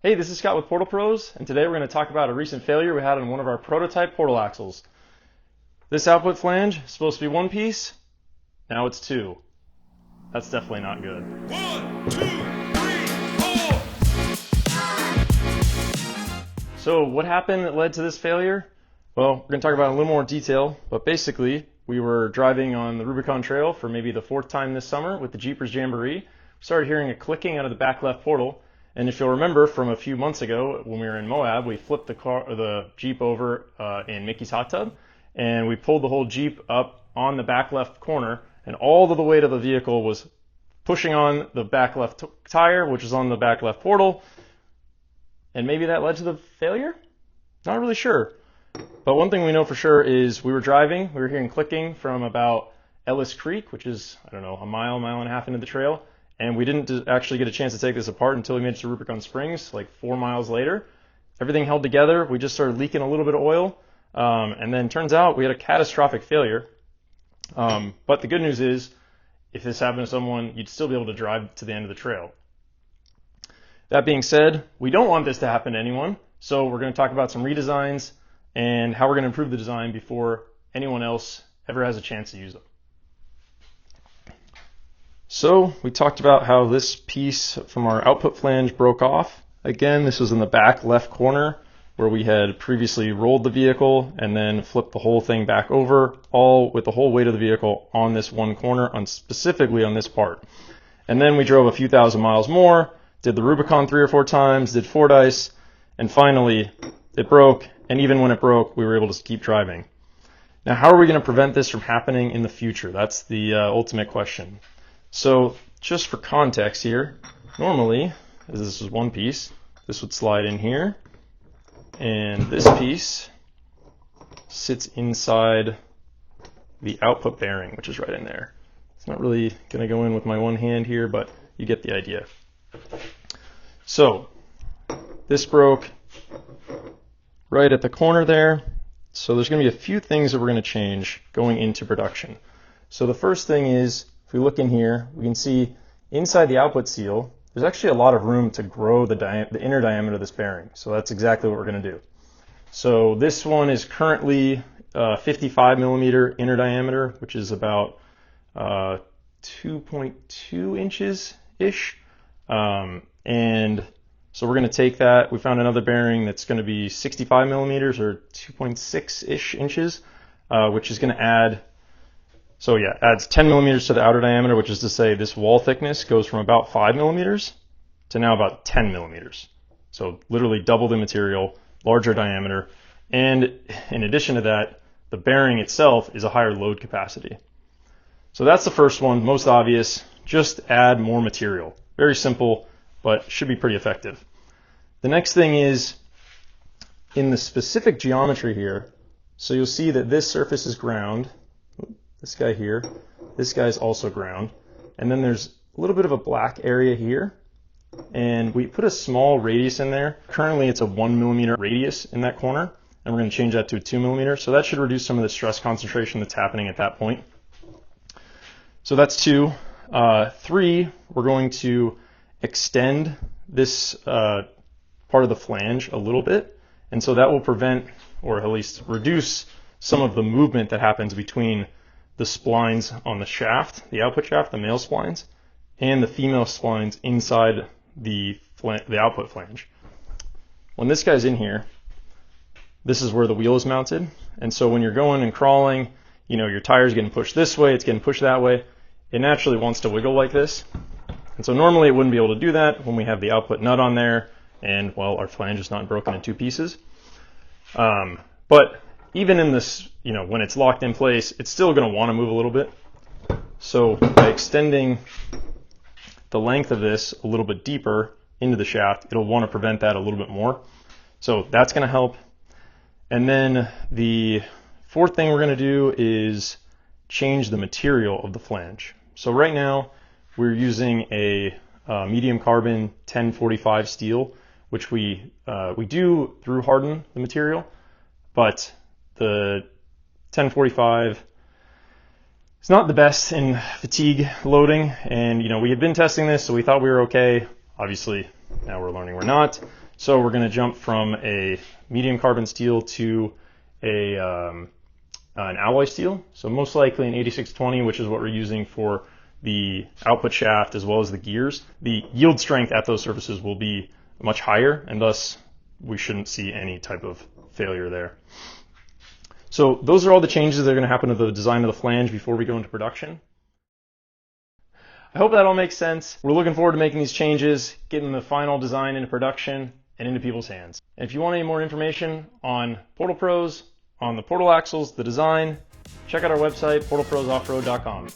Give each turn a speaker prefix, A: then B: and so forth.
A: Hey, this is Scott with Portal Pros, and today we're going to talk about a recent failure we had on one of our prototype portal axles. This output flange is supposed to be one piece, now it's two. That's definitely not good.
B: 1, 2, 3, 4.
A: So what happened that led to this failure? Well, we're going to talk about it in a little more detail, but basically we were driving on the Rubicon Trail for maybe the fourth time this summer with the Jeepers Jamboree. We started hearing a clicking out of the back left portal. And if you'll remember from a few months ago when we were in Moab, we flipped the Jeep over in Mickey's hot tub, and we pulled the whole Jeep up on the back left corner, and all of the weight of the vehicle was pushing on the back left tire, which is on the back left portal, and maybe that led to the failure? Not really sure. But one thing we know for sure is we were driving, we were hearing clicking from about Ellis Creek, which is, I don't know, a mile and a half into the trail. And we didn't actually get a chance to take this apart until we made it to Rubicon Springs, like 4 miles later. Everything held together. We just started leaking a little bit of oil. And then turns out we had a catastrophic failure. But the good news is, if this happened to someone, you'd still be able to drive to the end of the trail. That being said, we don't want this to happen to anyone. So we're going to talk about some redesigns and how we're going to improve the design before anyone else ever has a chance to use them. So we talked about how this piece from our output flange broke off. Again, this was in the back left corner where we had previously rolled the vehicle and then flipped the whole thing back over, all with the whole weight of the vehicle on this one corner, specifically on this part. And then we drove a few thousand miles more, did the Rubicon 3 or 4 times, did Fordyce, and finally it broke. And even when it broke, we were able to keep driving. Now, how are we going to prevent this from happening in the future? That's the ultimate question. So just for context here, normally, as this is one piece, this would slide in here, and this piece sits inside the output bearing, which is right in there. It's not really going to go in with my one hand here, but you get the idea. So this broke right at the corner there. So there's going to be a few things that we're going to change going into production. So the first thing is, if we look in here, we can see inside the output seal, there's actually a lot of room to grow the inner diameter of this bearing. So that's exactly what we're going to do. So this one is currently 55 millimeter inner diameter, which is about 2.2 inches-ish. And so we're going to take that. We found another bearing that's going to be 65 millimeters or 2.6-ish inches, which is going to add, so yeah, adds 10 millimeters to the outer diameter, which is to say this wall thickness goes from about 5 millimeters to now about 10 millimeters. So literally double the material, larger diameter. And in addition to that, the bearing itself is a higher load capacity. So that's the first one, most obvious. Just add more material. Very simple, but should be pretty effective. The next thing is in the specific geometry here. So you'll see that this surface is ground. This guy here, this guy's also ground. And then there's a little bit of a black area here. And we put a small radius in there. Currently it's a 1 millimeter radius in that corner. And we're going to change that to a 2 millimeter. So that should reduce some of the stress concentration that's happening at that point. So that's 2. 3, we're going to extend this part of the flange a little bit. And so that will prevent, or at least reduce, some of the movement that happens between the splines on the shaft, the output shaft, the male splines, and the female splines inside the output flange. When this guy's in here, this is where the wheel is mounted. And so when you're going and crawling, you know, your tire's getting pushed this way, it's getting pushed that way. It naturally wants to wiggle like this. And so normally it wouldn't be able to do that when we have the output nut on there and, well, our flange is not broken in 2 pieces. But even in this, you know, when it's locked in place, it's still going to want to move a little bit. So by extending the length of this a little bit deeper into the shaft, it'll want to prevent that a little bit more. So that's going to help. And then the fourth thing we're going to do is change the material of the flange. So right now we're using a medium carbon 1045 steel, which we do through harden the material, but the 1045 is not the best in fatigue loading. And, you know, we had been testing this, so we thought we were okay. Obviously, now we're learning we're not. So we're going to jump from a medium carbon steel to an alloy steel. So most likely an 8620, which is what we're using for the output shaft as well as the gears. The yield strength at those surfaces will be much higher, and thus we shouldn't see any type of failure there. So those are all the changes that are going to happen to the design of the flange before we go into production. I hope that all makes sense. We're looking forward to making these changes, getting the final design into production and into people's hands. And if you want any more information on Portal Pros, on the portal axles, the design, check out our website, portalprosoffroad.com.